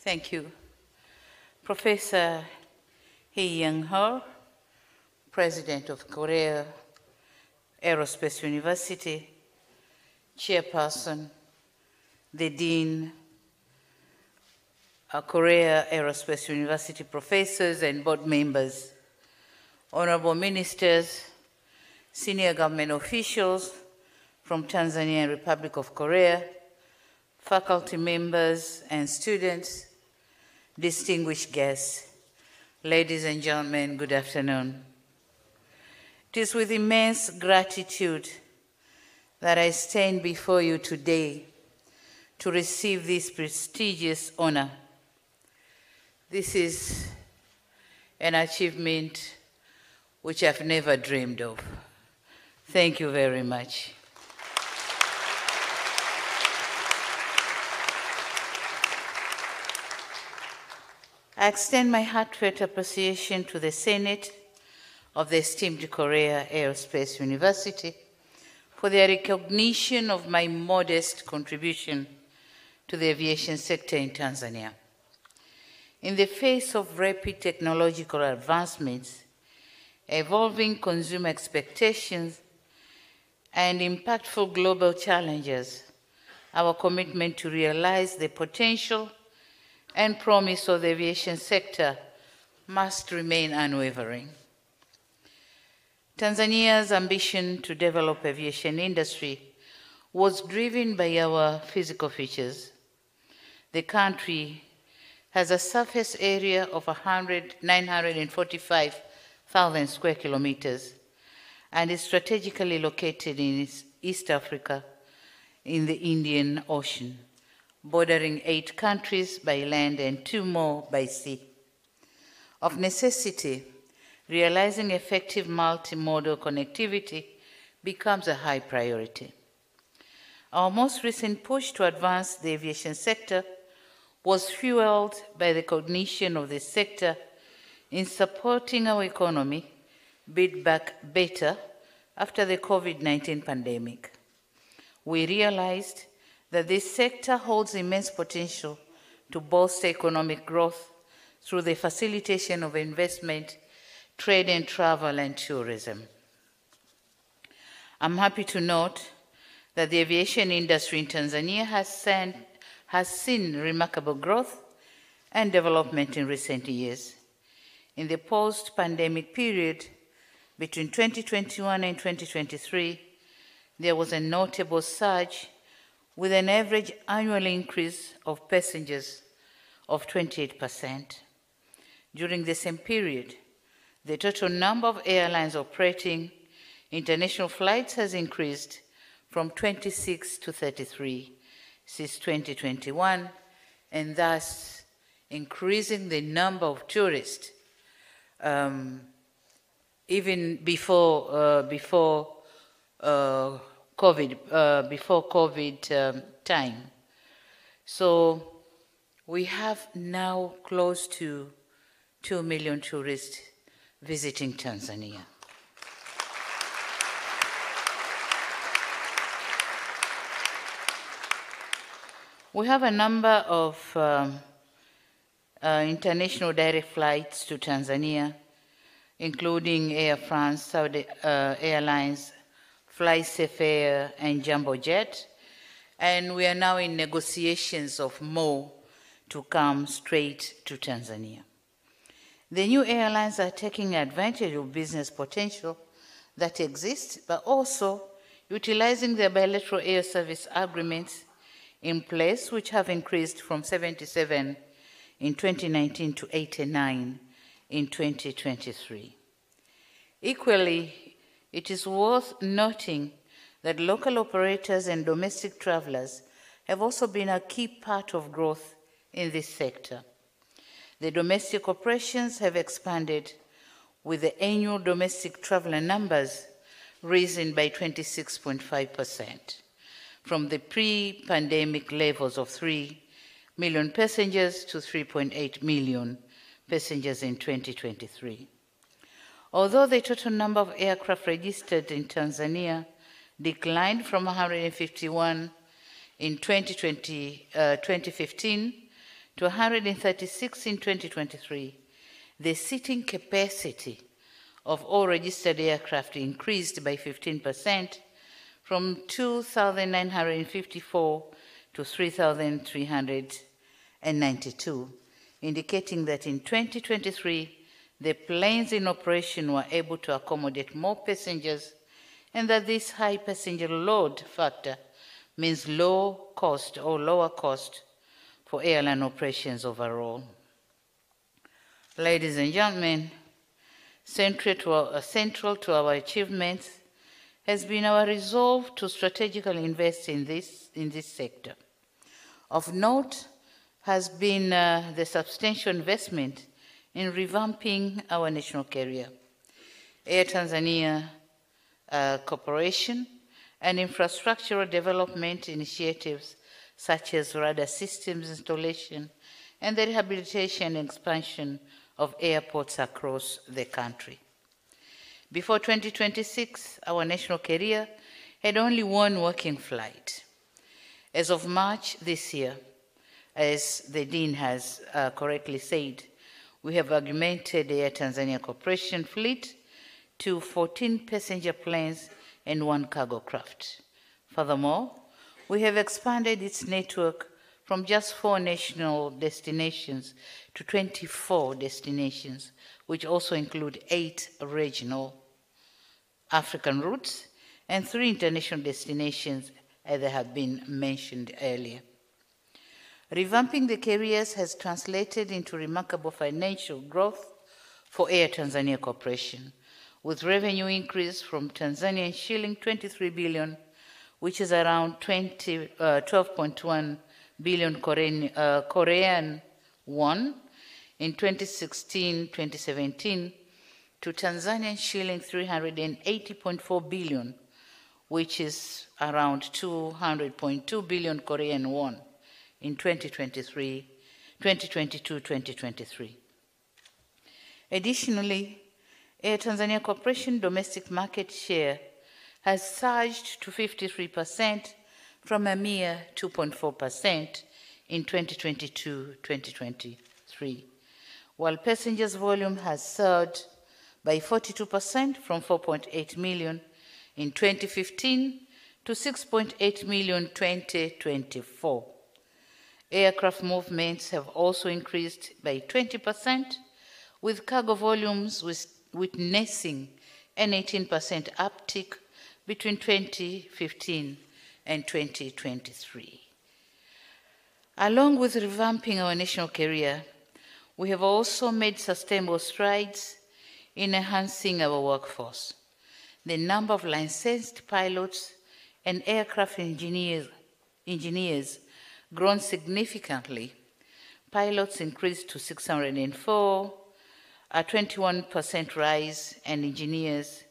Thank you. Professor Hee Young-ho, President of Korea Aerospace University, Chairperson, the Dean, Korea Aerospace University professors and board members, honorable ministers, senior government officials from Tanzania, Republic of Korea, faculty members and students, distinguished guests, ladies and gentlemen, good afternoon. It is with immense gratitude that I stand before you today to receive this prestigious honor. This is an achievement which I've never dreamed of. Thank you very much. I extend my heartfelt appreciation to the Senate of the esteemed Korea Aerospace University for their recognition of my modest contribution to the aviation sector in Tanzania. In the face of rapid technological advancements, evolving consumer expectations, and impactful global challenges, our commitment to realize the potential and promise of the aviation sector must remain unwavering. Tanzania's ambition to develop aviation industry was driven by our physical features. The country has a surface area of 945,000 square kilometers and is strategically located in East Africa in the Indian Ocean, bordering 8 countries by land and 2 more by sea. Of necessity, realizing effective multimodal connectivity becomes a high priority. Our most recent push to advance the aviation sector was fueled by the recognition of the sector in supporting our economy build back better after the COVID-19 pandemic. We realized that this sector holds immense potential to bolster economic growth through the facilitation of investment, trade and travel, and tourism. I'm happy to note that the aviation industry in Tanzania has seen remarkable growth and development in recent years. In the post-pandemic period, between 2021 and 2023, there was a notable surge with an average annual increase of passengers of 28%. During the same period, the total number of airlines operating international flights has increased from 26 to 33 since 2021, and thus increasing the number of tourists even before COVID time. So we have now close to 2 million tourists visiting Tanzania. We have a number of international direct flights to Tanzania, including Air France, Saudi Airlines, FlySafe Air, and Jumbo Jet, and we are now in negotiations of more to come straight to Tanzania. The new airlines are taking advantage of business potential that exists, but also utilizing their bilateral air service agreements in place, which have increased from 77 in 2019 to 89 in 2023. Equally, it is worth noting that local operators and domestic travelers have also been a key part of growth in this sector. The domestic operations have expanded, with the annual domestic traveler numbers risen by 26.5%, from the pre-pandemic levels of 3 million passengers to 3.8 million passengers in 2023. Although the total number of aircraft registered in Tanzania declined from 151 in 2015 to 136 in 2023, the seating capacity of all registered aircraft increased by 15% from 2,954 to 3,392, indicating that in 2023, the planes in operation were able to accommodate more passengers, and that this high passenger load factor means low cost or lower cost for airline operations overall. Ladies and gentlemen, central to our achievements has been our resolve to strategically invest in this sector. Of note has been the substantial investment in revamping our national carrier, Air Tanzania Corporation, and infrastructural development initiatives such as radar systems installation and the rehabilitation and expansion of airports across the country. Before 2026, our national carrier had only one working flight. As of March this year, as the Dean has correctly said, we have augmented the Air Tanzania Corporation fleet to 14 passenger planes and 1 cargo craft. Furthermore, we have expanded its network from just 4 national destinations to 24 destinations, which also include 8 regional African routes and 3 international destinations, as they have been mentioned earlier. Revamping the carriers has translated into remarkable financial growth for Air Tanzania Corporation, with revenue increase from Tanzanian shilling 23 billion, which is around 12.1 billion Korean won in 2016-2017 to Tanzanian shilling 380.4 billion, which is around 200.2 billion Korean won in 2022-2023. Additionally, Air Tanzania Corporation domestic market share has surged to 53% from a mere 2.4% in 2022-2023, while passengers volume has surged by 42% from 4.8 million in 2015 to 6.8 million in 2024. Aircraft movements have also increased by 20%, with cargo volumes witnessing an 18% uptick between 2015 and 2023. Along with revamping our national carrier, we have also made sustainable strides in enhancing our workforce. The number of licensed pilots and aircraft engineers grown significantly. Pilots increased to 604, a 21% rise, and engineers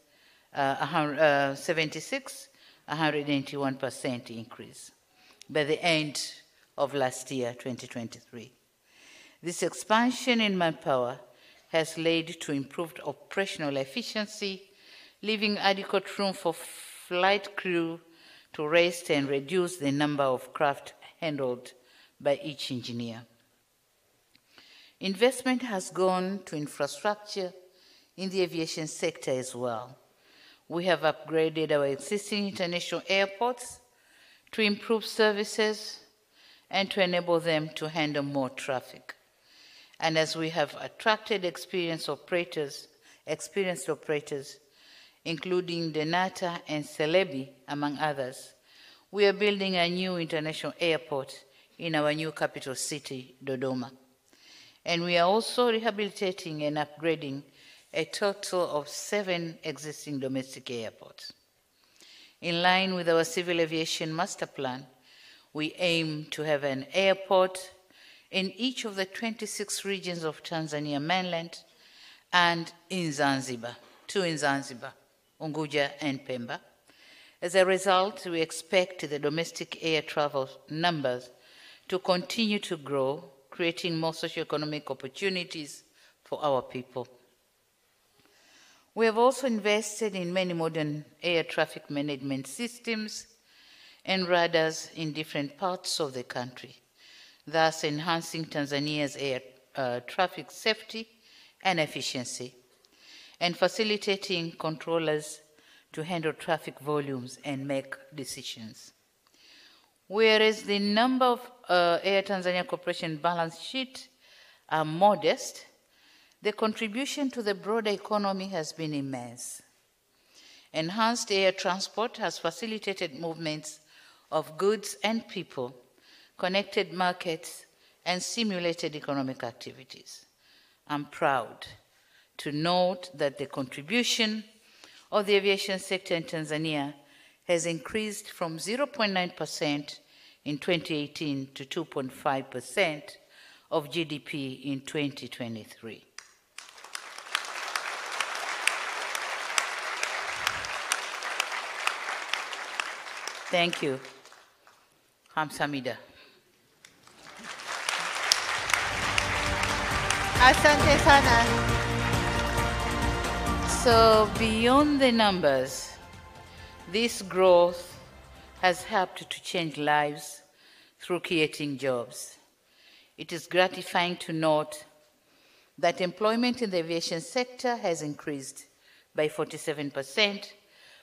76, 181% increase by the end of last year, 2023. This expansion in manpower has led to improved operational efficiency, leaving adequate room for flight crew to rest and reduce the number of craft handled by each engineer. Investment has gone to infrastructure in the aviation sector as well. We have upgraded our existing international airports to improve services and to enable them to handle more traffic. And as we have attracted experienced operators, including Denata and Celebi, among others, we are building a new international airport in our new capital city, Dodoma. And we are also rehabilitating and upgrading a total of 7 existing domestic airports. In line with our civil aviation master plan, we aim to have an airport in each of the 26 regions of Tanzania mainland and in Zanzibar, 2 in Zanzibar, Unguja and Pemba. As a result, we expect the domestic air travel numbers to continue to grow, creating more socioeconomic opportunities for our people. We have also invested in many modern air traffic management systems and radars in different parts of the country. thus enhancing Tanzania's air traffic safety and efficiency, and facilitating controllers to handle traffic volumes and make decisions. Whereas the number of Air Tanzania Corporation balance sheet are modest, the contribution to the broader economy has been immense. Enhanced air transport has facilitated movements of goods and people, connected markets, and stimulated economic activities. I'm proud to note that the contribution of the aviation sector in Tanzania has increased from 0.9% in 2018 to 2.5% of GDP in 2023. Thank you. Hamsamida. Asante sana. So beyond the numbers, this growth has helped to change lives through creating jobs. It is gratifying to note that employment in the aviation sector has increased by 47%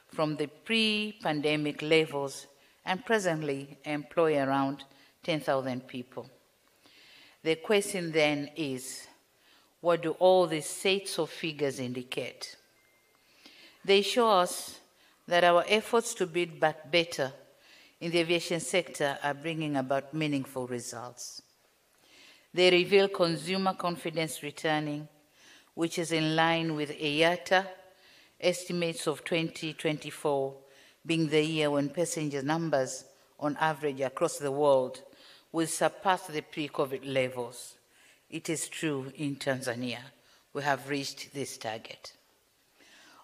from the pre-pandemic levels and presently employ around 10,000 people. The question then is, what do all these sets of figures indicate? They show us that our efforts to build back better in the aviation sector are bringing about meaningful results. They reveal consumer confidence returning, which is in line with IATA estimates of 2024 being the year when passenger numbers on average across the world will surpass the pre-COVID levels. It is true in Tanzania. We have reached this target.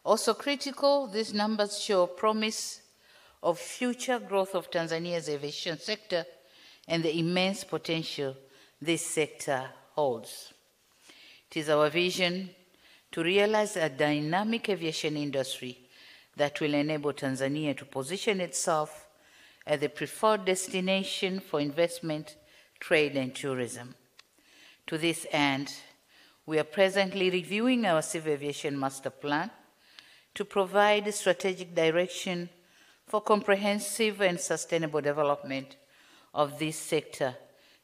Also critical, these numbers show promise of future growth of Tanzania's aviation sector and the immense potential this sector holds. It is our vision to realize a dynamic aviation industry that will enable Tanzania to position itself as the preferred destination for investment, trade, and tourism. To this end, we are presently reviewing our civil aviation master plan to provide strategic direction for comprehensive and sustainable development of this sector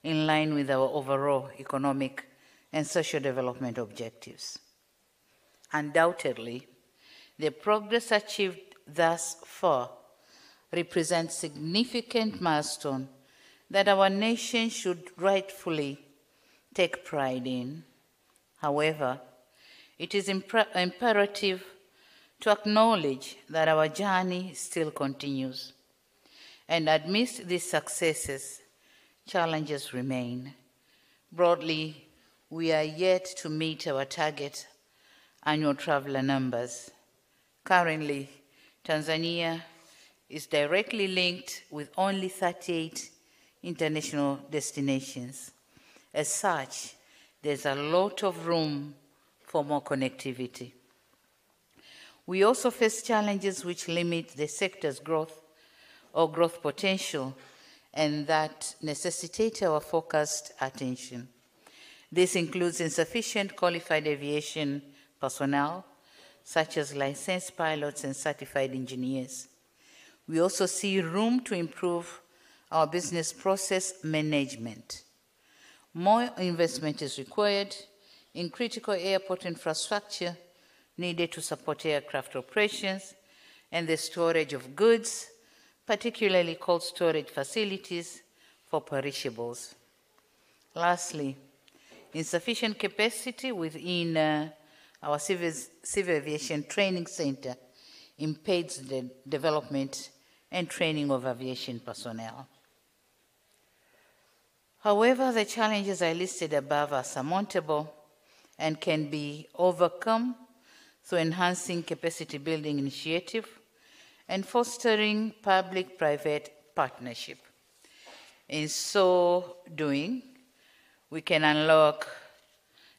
in line with our overall economic and social development objectives. Undoubtedly, the progress achieved thus far represents significant milestone that our nation should rightfully take pride in. However, it is imperative to acknowledge that our journey still continues, and amidst these successes, challenges remain. Broadly, we are yet to meet our target annual traveler numbers. Currently, Tanzania is directly linked with only 38 international destinations. As such, there's a lot of room for more connectivity. We also face challenges which limit the sector's growth or growth potential and that necessitate our focused attention. This includes insufficient qualified aviation personnel, such as licensed pilots and certified engineers. We also see room to improve our business process management. More investment is required in critical airport infrastructure needed to support aircraft operations and the storage of goods, particularly cold storage facilities for perishables. Lastly, insufficient capacity within our civil aviation training center impedes the development and training of aviation personnel. However, the challenges I listed above are surmountable and can be overcome through enhancing capacity building initiative and fostering public-private partnership. In so doing, we can unlock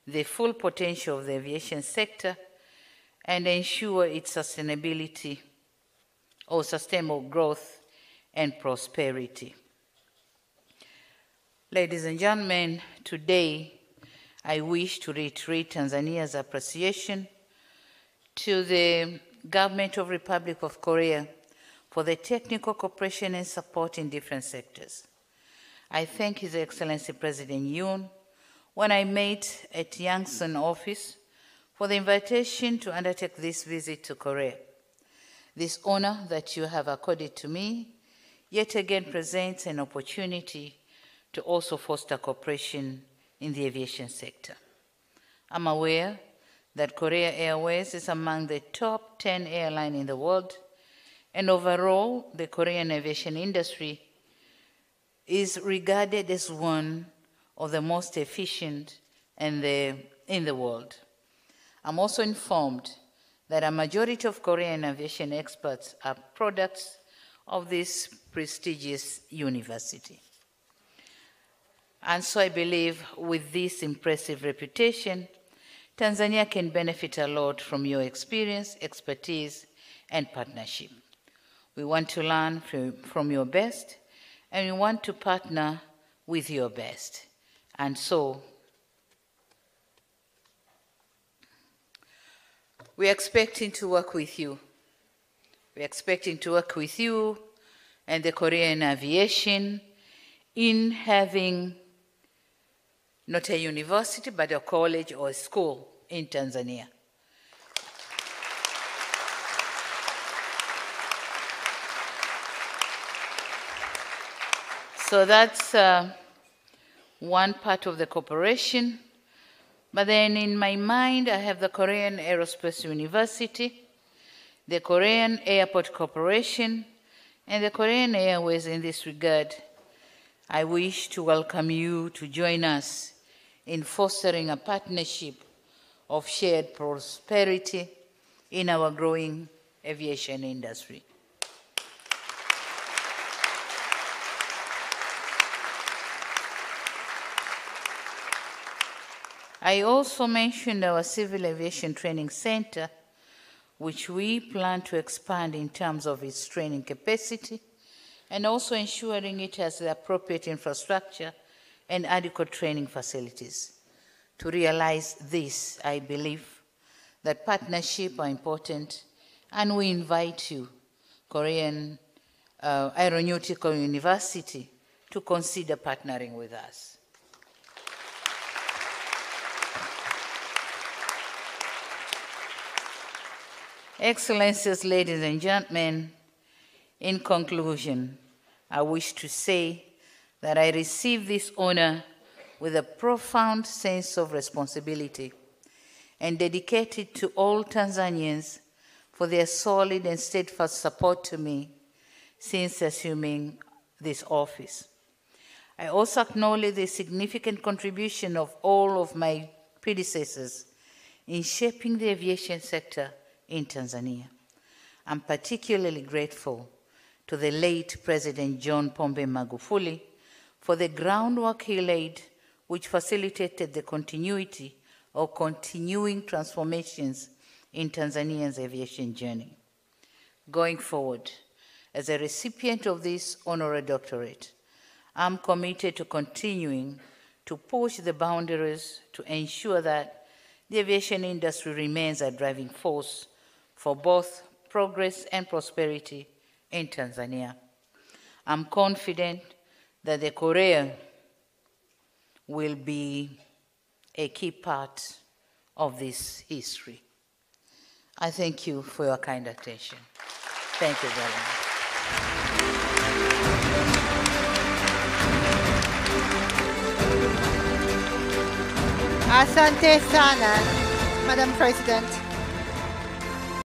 the full potential of the aviation sector and ensure its sustainability or sustainable growth and prosperity. Ladies and gentlemen, today I wish to reiterate Tanzania's appreciation to the Government of Republic of Korea for the technical cooperation and support in different sectors. I thank His Excellency President Yoon when I met at Yangsan office for the invitation to undertake this visit to Korea. This honor that you have accorded to me yet again presents an opportunity to also foster cooperation in the aviation sector. I'm aware that Korea Airways is among the top 10 airlines in the world, and overall, the Korean aviation industry is regarded as one of the most efficient in the world. I'm also informed that a majority of Korean aviation experts are products of this prestigious university. And so I believe with this impressive reputation, Tanzania can benefit a lot from your experience, expertise, and partnership. We want to learn from your best, and we want to partner with your best. And so, we're expecting to work with you. We're expecting to work with you and the Korean aviation in having not a university, but a college or a school in Tanzania. So that's one part of the cooperation. But then in my mind, I have the Korean Aerospace University, the Korean Airport Corporation, and the Korean Airways in this regard. I wish to welcome you to join us in fostering a partnership of shared prosperity in our growing aviation industry. I also mentioned our Civil Aviation Training Center, which we plan to expand in terms of its training capacity and also ensuring it has the appropriate infrastructure and adequate training facilities. To realize this, I believe that partnerships are important, and we invite you, Korean Aeronautical University, to consider partnering with us. Excellencies, ladies and gentlemen, in conclusion, I wish to say that I receive this honor with a profound sense of responsibility and dedicated to all Tanzanians for their solid and steadfast support to me since assuming this office. I also acknowledge the significant contribution of all of my predecessors in shaping the aviation sector in Tanzania. I'm particularly grateful to the late President John Pombe Magufuli for the groundwork he laid, which facilitated the continuity or continuing transformations in Tanzania's aviation journey. Going forward, as a recipient of this honorary doctorate, I'm committed to continuing to push the boundaries to ensure that the aviation industry remains a driving force for both progress and prosperity in Tanzania. I'm confident that the Korea will be a key part of this history. I thank you for your kind attention. Thank you very much. Asante sana, Madam President.